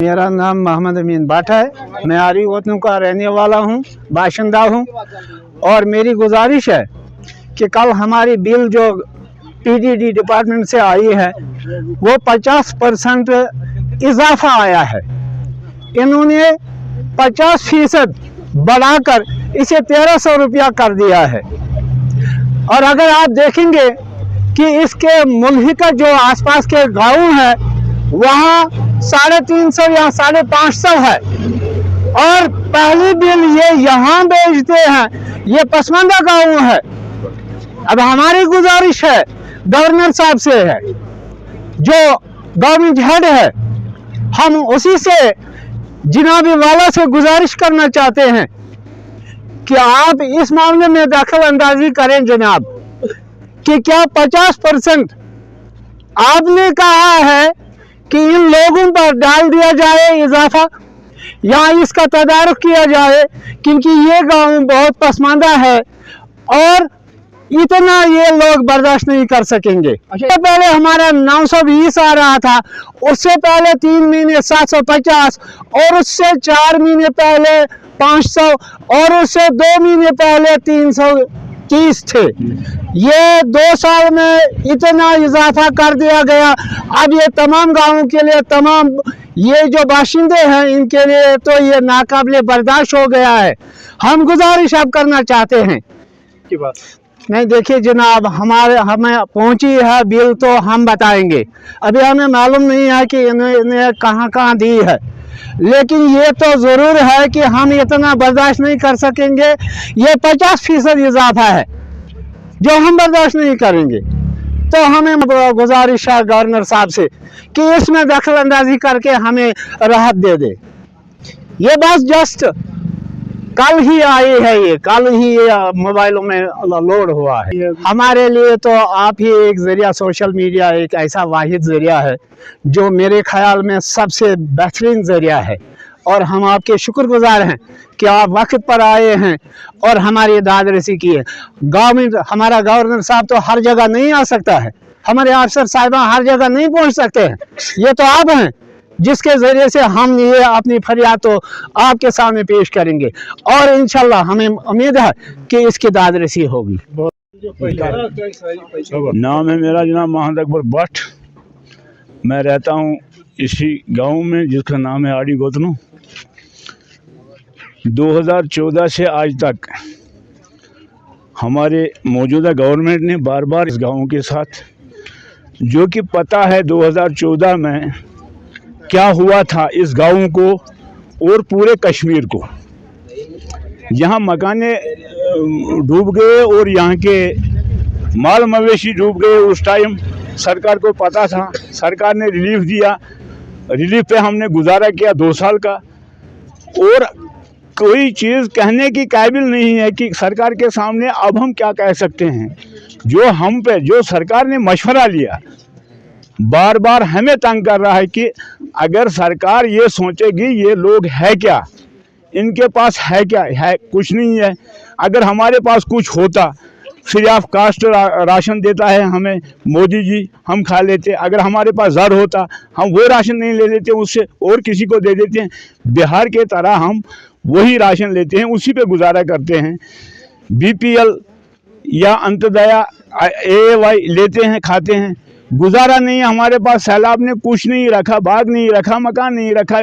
मेरा नाम मोहम्मद अमीन भट्ट है। मैं आरी वतन का रहने वाला हूँ, बाशिंदा हूँ। और मेरी गुजारिश है कि कल हमारी बिल जो पीडीडी डिपार्टमेंट से आई है वो 50% इजाफा आया है। इन्होंने 50% बढ़ाकर इसे 1300 रुपया कर दिया है। और अगर आप देखेंगे कि इसके मुल्हिका जो आसपास के गांव हैं वहाँ 350 या 550 है। और पहली बिल ये यहाँ बेचते हैं, ये पसमानदा गांव है। अब हमारी गुजारिश है गवर्नर साहब से है, जो गवर्नमेंट हेड है, हम उसी से जनाबी वाला से गुजारिश करना चाहते हैं कि आप इस मामले में दखल अंदाजी करें जनाब, कि क्या 50% आपने कहा है कि इन लोगों पर डाल दिया जाए इजाफा, या इसका तदारुक किया जाए, क्योंकि ये गांव बहुत पसमानदा है और इतना ये लोग बर्दाश्त नहीं कर सकेंगे। अच्छा, पहले हमारा 920 आ रहा था, उससे पहले 3 महीने 750, और उससे 4 महीने पहले 500, और उससे 2 महीने पहले 330 थे। ये 2 साल में इतना इजाफा कर दिया गया। अब ये तमाम गांवों के लिए, तमाम ये जो बाशिंदे हैं इनके लिए तो ये नाकाबिले बर्दाश्त हो गया है। हम गुजारिश अब करना चाहते हैं की बात नहीं। देखिए जनाब, हमें पहुंची है बिल तो हम बताएंगे। अभी हमें मालूम नहीं है कि इन्हें कहाँ दी है, लेकिन ये तो ज़रूर है कि हम इतना बर्दाश्त नहीं कर सकेंगे। ये 50% इजाफा है जो हम बर्दाश्त नहीं करेंगे। तो हमें गुजारिश है गवर्नर साहब से कि इसमें दखल अंदाजी करके हमें राहत दे दे। ये बस जस्ट कल ही आई है, ये कल ही मोबाइलों में लोड हुआ है। हमारे लिए तो आप ही एक ज़रिया, सोशल मीडिया एक ऐसा वाहिद ज़रिया है जो मेरे ख्याल में सबसे बेहतरीन ज़रिया है। और हम आपके शुक्रगुजार हैं कि आप वक्त पर आए हैं और हमारी दादरसी की है। गवर्नमेंट, हमारा गवर्नर साहब तो हर जगह नहीं आ सकता है, हमारे अफसर साहिबा हर जगह नहीं पहुंच सकते हैं। ये तो आप हैं जिसके ज़रिए से हम ये अपनी फरियाद तो आपके सामने पेश करेंगे, और इंशाल्लाह हमें उम्मीद है कि इसकी दादरसी होगी। नाम है मेरा जनाब मोहम्मद अकबर भट्ट। मैं रहता हूँ इसी गांव में जिसका नाम है आड़ी गोतनू। 2014 से आज तक हमारे मौजूदा गवर्नमेंट ने बार बार इस गांव के साथ, जो कि पता है 2014 में क्या हुआ था इस गांव को और पूरे कश्मीर को, यहाँ मकाने डूब गए और यहाँ के माल मवेशी डूब गए। उस टाइम सरकार को पता था, सरकार ने रिलीफ दिया। रिलीफ पे हमने गुजारा किया 2 साल का, और कोई चीज़ कहने की काबिल नहीं है कि सरकार के सामने अब हम क्या कह सकते हैं। जो हम पे, जो सरकार ने मशवरा लिया, बार बार हमें तंग कर रहा है कि अगर सरकार ये सोचेगी ये लोग है क्या, इनके पास है क्या, है कुछ नहीं है। अगर हमारे पास कुछ होता, फ्री ऑफ कास्ट राशन देता है हमें मोदी जी, हम खा लेते। अगर हमारे पास ज़र होता, हम वो राशन नहीं ले लेते उससे, और किसी को दे देते हैं। बिहार के तरह हम वही राशन लेते हैं, उसी पे गुजारा करते हैं। बीपीएल या अंत्योदय AAY लेते हैं, खाते हैं। गुजारा नहीं है हमारे पास। सैलाब ने कुछ नहीं रखा, बाग नहीं रखा, मकान नहीं रखा।